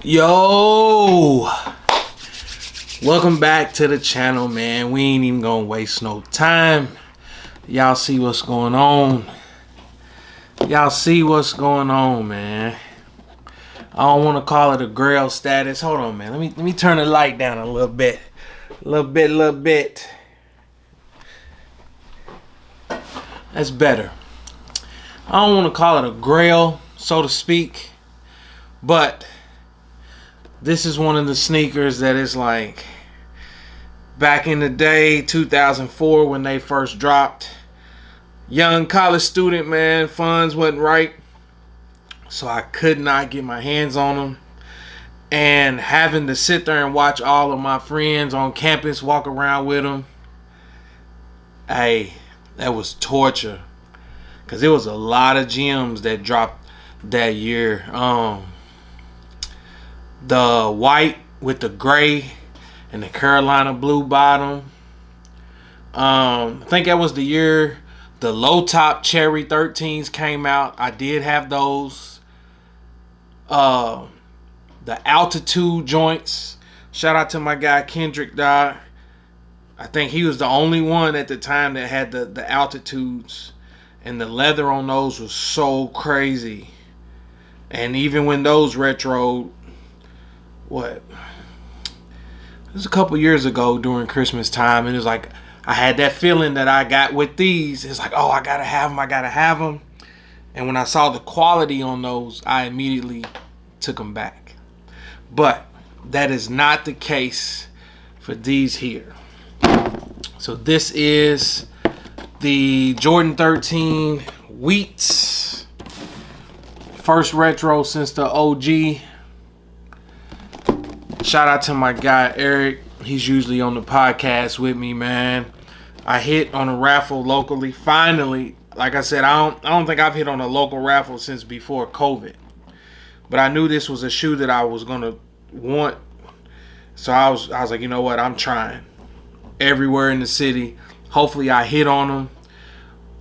Yo, welcome back to the channel, man. We ain't even gonna waste no time. Y'all see what's going on. Man. I don't want to call it a grail status. Hold on, man. Let me turn the light down a little bit. Little bit. That's better. I don't want to call it a grail, so to speak, but this is one of the sneakers that is like back in the day, 2004, when they first dropped. Young college student, man, funds wasn't right, so I could not get my hands on them. And having to sit there and watch all of my friends on campus walk around with them, hey, that was torture. Because there was a lot of gems that dropped that year. The white with the gray and the Carolina blue bottom. I think that was the year the low top cherry 13s came out. I did have those. The altitude joints. Shout out to my guy Kendrick Dye. I think he was the only one at the time that had the altitudes. And the leather on those was so crazy. And even when those retroed, it was a couple years ago during Christmas time, and it was like I had that feeling that I got with these. It's like, oh, I gotta have them. And when I saw the quality on those, I immediately took them back. But that is not the case for these here. So this is the Jordan 13 Wheats. First retro since the OG. Shout out to my guy Eric. He's usually on the podcast with me, man. I hit on a raffle locally. Finally, like I said, I don't think I've hit on a local raffle since before COVID. But I knew this was a shoe that I was gonna want. So I was like, you know what? I'm trying. Everywhere in the city. Hopefully I hit on them.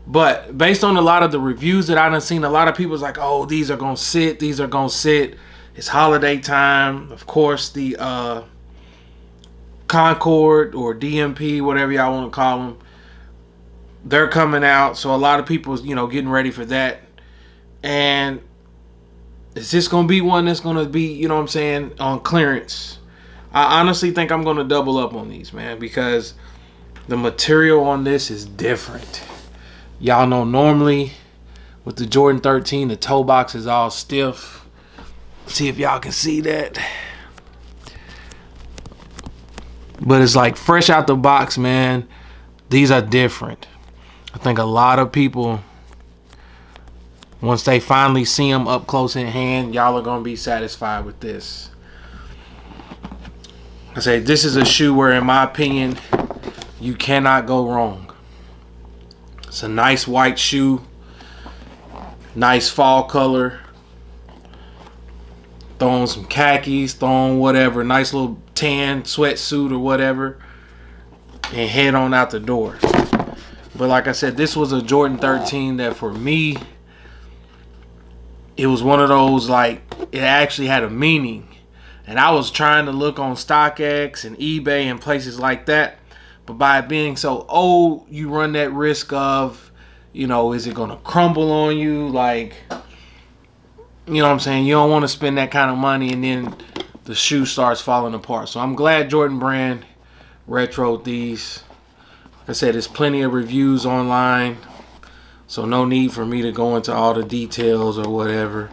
But based on a lot of the reviews that I done seen, a lot of people's like, oh, these are gonna sit. It's holiday time. Of course, the Concord or DMP, whatever y'all want to call them, they're coming out. So a lot of people, getting ready for that. And is this going to be one that's going to be, on clearance? I honestly think I'm going to double up on these, man, because the material on this is different. Y'all know normally with the Jordan 13, the toe box is all stiff. See if y'all can see that. But it's like fresh out the box, man. These are different. I think a lot of people, once they finally see them up close in hand, y'all are going to be satisfied with this. I say this is a shoe where, in my opinion, you cannot go wrong. It's a nice white shoe. Nice fall color. Throw on some khakis, throw on whatever, nice little tan sweatsuit or whatever, and head on out the door. But like I said, this was a Jordan 13 that for me, it was one of those, like, it actually had a meaning. And I was trying to look on StockX and eBay and places like that. But by it being so old, you run that risk of, is it going to crumble on you? Like, you know what I'm saying? You don't want to spend that kind of money and then the shoe starts falling apart. So I'm glad Jordan Brand retroed these. Like I said, there's plenty of reviews online, so no need for me to go into all the details or whatever.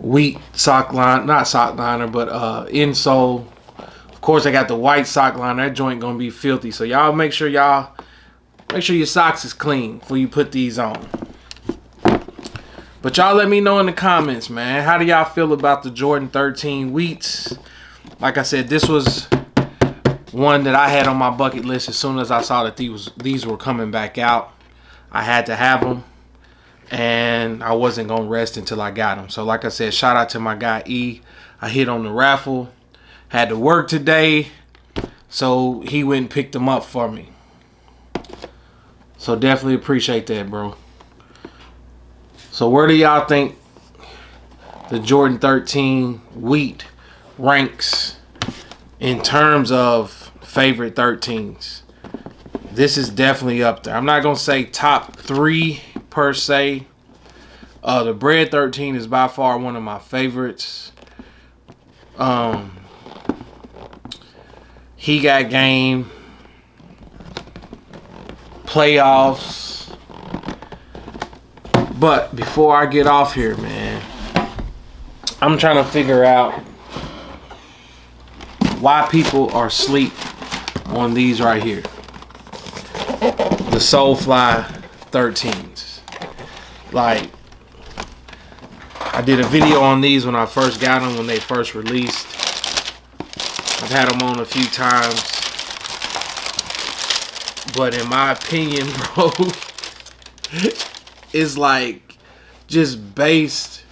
Wheat sock line, not sock liner, but insole. Of course, I got the white sock liner. That joint gonna be filthy. So y'all make sure your socks is clean before you put these on. But y'all let me know in the comments, man. How do y'all feel about the Jordan 13 Wheats? Like I said, this was one that I had on my bucket list as soon as I saw that these were coming back out. I had to have them. And I wasn't going to rest until I got them. So like I said, shout out to my guy E. I hit on the raffle. Had to work today. So he went and picked them up for me. So definitely appreciate that, bro. So where do y'all think the Jordan 13 wheat ranks in terms of favorite 13s. This is definitely up there. I'm not going to say top 3 per se. The Bread 13 is by far one of my favorites. He Got Game, Playoffs. But before I get off here, man, I'm trying to figure out why people are asleep on these right here. The Soulfly 13s. Like, I did a video on these when I first got them, when they first released. I've had them on a few times. But in my opinion, bro, it's like just based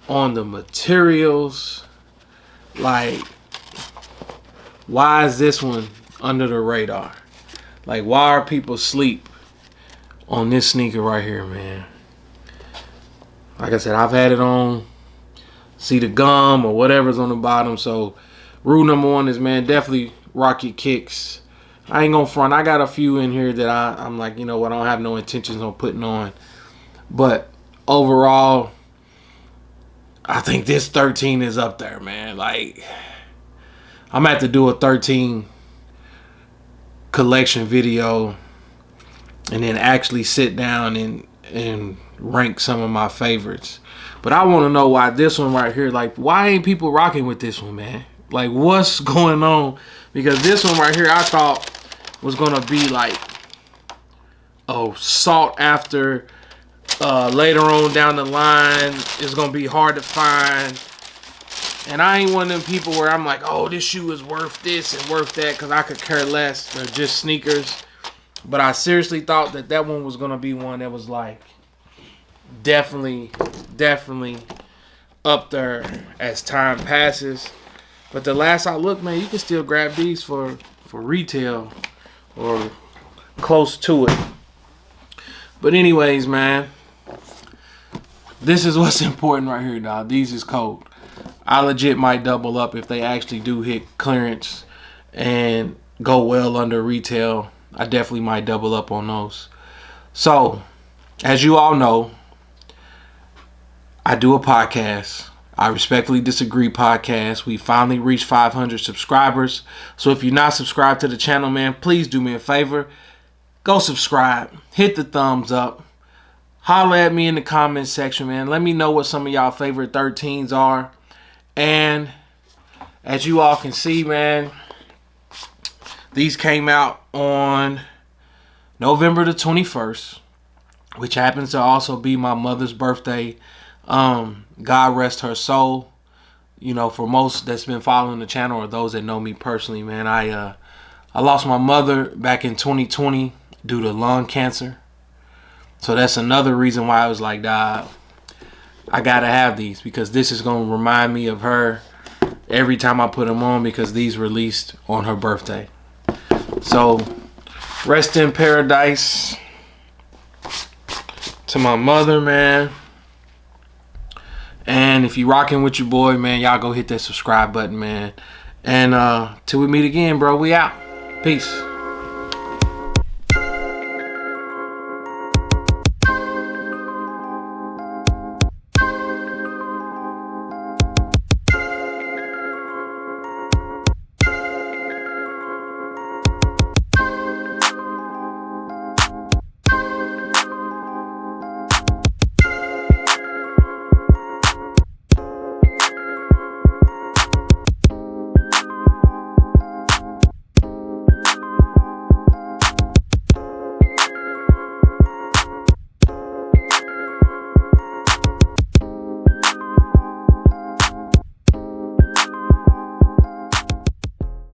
on the materials. Like, why is this one under the radar? Like, why are people asleep on this sneaker right here, man? Like I said, I've had it on. See the gum or whatever's on the bottom. So, rule number 1 is, man, definitely rock your kicks. I ain't gonna front. I got a few in here that I'm like, you know what, I don't have no intentions on putting on. But overall, I think this 13 is up there, man. Like, I'm gonna have to do a 13 collection video and then actually sit down and rank some of my favorites. But I want to know why this one right here, like, why ain't people rocking with this one, man? Like, what's going on? Because this one right here, I thought was gonna be like sought after. Later on down the line, it's gonna be hard to find. And I ain't one of them people where I'm like, oh, this shoe is worth this and worth that, because I could care less. They're just sneakers. But I seriously thought that one was gonna be one that was like definitely up there as time passes. But the last I looked, man, you can still grab these for retail or close to it. But anyways, man, this is what's important right here, dog. These is cold. I legit might double up if they actually do hit clearance and go well under retail. I definitely might double up on those. So, as you all know, I do a podcast. I Respectfully Disagree podcast. We finally reached 500 subscribers. So if you're not subscribed to the channel, man, please do me a favor. Go subscribe. Hit the thumbs up. Holler at me in the comments section, man. Let me know what some of y'all favorite 13s are. And as you all can see, man, these came out on November the 21st, which happens to also be my mother's birthday. God rest her soul. You know, for most that's been following the channel or those that know me personally, man, I lost my mother back in 2020 due to lung cancer. So that's another reason why I was like, I gotta have these, because this is gonna remind me of her every time I put them on, because these released on her birthday. So rest in paradise to my mother, man. And if you rocking with your boy, man, y'all go hit that subscribe button, man. And till we meet again, bro, we out. Peace.